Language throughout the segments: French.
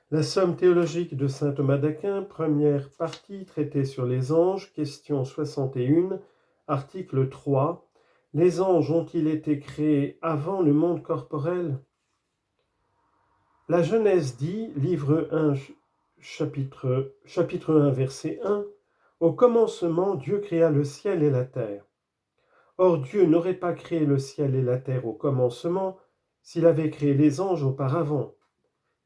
La somme théologique de saint Thomas d'Aquin, première partie, traité sur les anges, question 61, article 3. Les anges ont-ils été créés avant le monde corporel ? La Genèse dit, livre 1, chapitre 1, verset 1, « Au commencement, Dieu créa le ciel et la terre. Or, Dieu n'aurait pas créé le ciel et la terre au commencement s'il avait créé les anges auparavant.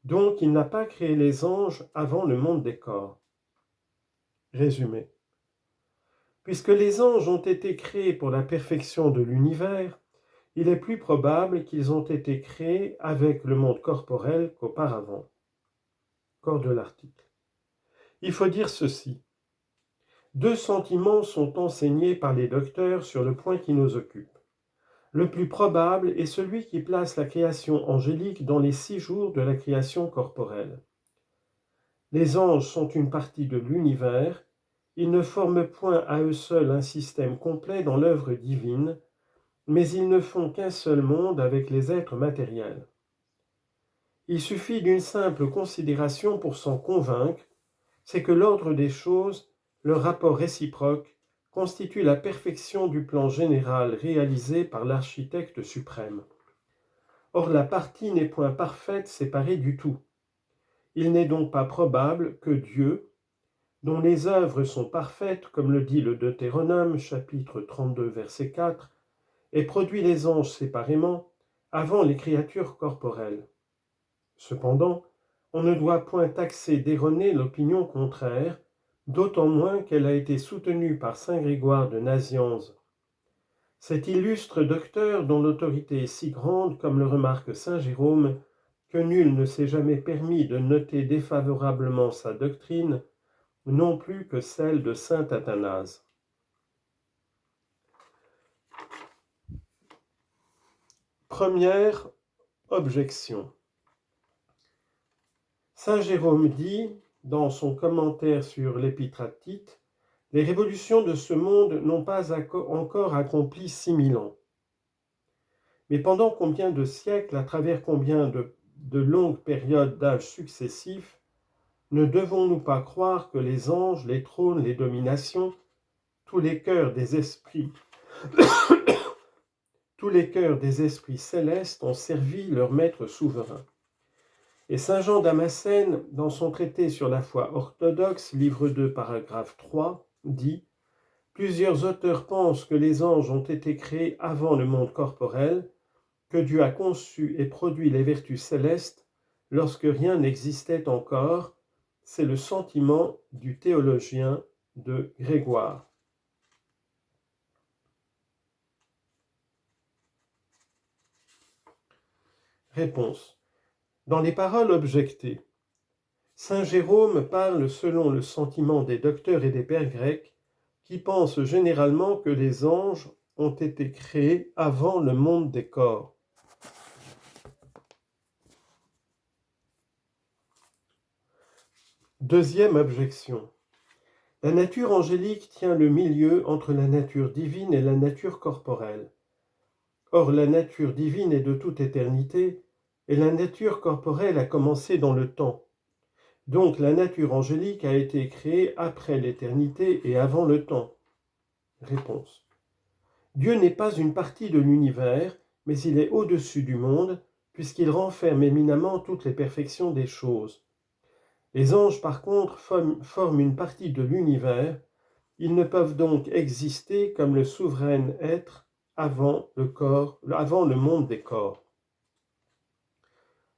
Donc, il n'a pas créé les anges avant le monde des corps. » Résumé. Puisque les anges ont été créés pour la perfection de l'univers, il est plus probable qu'ils ont été créés avec le monde corporel qu'auparavant. Corps de l'article. Il faut dire ceci. Deux sentiments sont enseignés par les docteurs sur le point qui nous occupe. Le plus probable est celui qui place la création angélique dans les 6 jours de la création corporelle. Les anges sont une partie de l'univers, ils ne forment point à eux seuls un système complet dans l'œuvre divine, mais ils ne font qu'un seul monde avec les êtres matériels. Il suffit d'une simple considération pour s'en convaincre, c'est que l'ordre des choses, le rapport réciproque, constitue la perfection du plan général réalisé par l'architecte suprême. Or, la partie n'est point parfaite séparée du tout. Il n'est donc pas probable que Dieu, dont les œuvres sont parfaites, comme le dit le Deutéronome, chapitre 32, verset 4, ait produit les anges séparément avant les créatures corporelles. Cependant, on ne doit point taxer d'erronée l'opinion contraire, d'autant moins qu'elle a été soutenue par saint Grégoire de Nazianze. Cet illustre docteur, dont l'autorité est si grande, comme le remarque saint Jérôme, que nul ne s'est jamais permis de noter défavorablement sa doctrine, non plus que celle de saint Athanase. Première objection. Saint Jérôme dit, dans son commentaire sur l'Épître à Tite, « Les révolutions de ce monde n'ont pas encore accompli 6000 ans. Mais pendant combien de siècles, à travers combien de longues périodes d'âges successifs, ne devons-nous pas croire que les anges, les trônes, les dominations, tous les cœurs des esprits célestes ont servi leur maître souverain. Et saint Jean Damascène, dans son traité sur la foi orthodoxe, livre 2, paragraphe 3, dit « Plusieurs auteurs pensent que les anges ont été créés avant le monde corporel, que Dieu a conçu et produit les vertus célestes lorsque rien n'existait encore. C'est le sentiment du théologien de Grégoire. » Réponse. Dans les paroles objectées, saint Jérôme parle selon le sentiment des docteurs et des pères grecs qui pensent généralement que les anges ont été créés avant le monde des corps. Deuxième objection. La nature angélique tient le milieu entre la nature divine et la nature corporelle. Or, la nature divine est de toute éternité, et la nature corporelle a commencé dans le temps. Donc, la nature angélique a été créée après l'éternité et avant le temps. Réponse. Dieu n'est pas une partie de l'univers, mais il est au-dessus du monde, puisqu'il renferme éminemment toutes les perfections des choses. Les anges, par contre, forment une partie de l'univers. Ils ne peuvent donc exister comme le souverain être avant le monde des corps.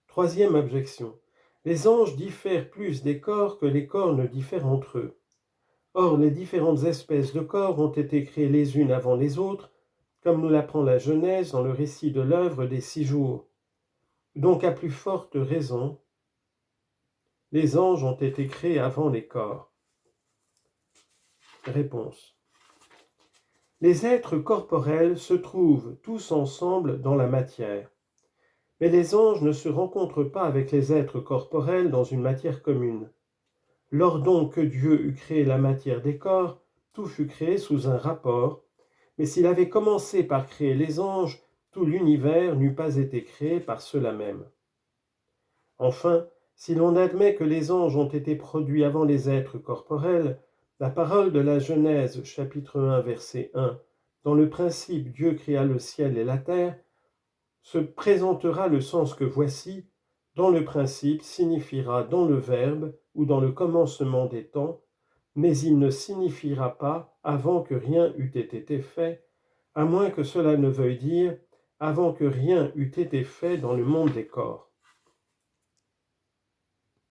Troisième objection. Les anges diffèrent plus des corps que les corps ne diffèrent entre eux. Or, les différentes espèces de corps ont été créées les unes avant les autres, comme nous l'apprend la Genèse dans le récit de l'œuvre des 6 jours. Donc, à plus forte raison, les anges ont été créés avant les corps. Réponse. Les êtres corporels se trouvent tous ensemble dans la matière. Mais les anges ne se rencontrent pas avec les êtres corporels dans une matière commune. Lors donc que Dieu eut créé la matière des corps, tout fut créé sous un rapport, mais s'il avait commencé par créer les anges, tout l'univers n'eût pas été créé par ceux-là même. Enfin, Si l'on admet que les anges ont été produits avant les êtres corporels, la parole de la Genèse, chapitre 1, verset 1, dans le principe Dieu créa le ciel et la terre, se présentera le sens que voici, dans le principe signifiera dans le verbe ou dans le commencement des temps, mais il ne signifiera pas avant que rien eût été fait, à moins que cela ne veuille dire avant que rien eût été fait dans le monde des corps.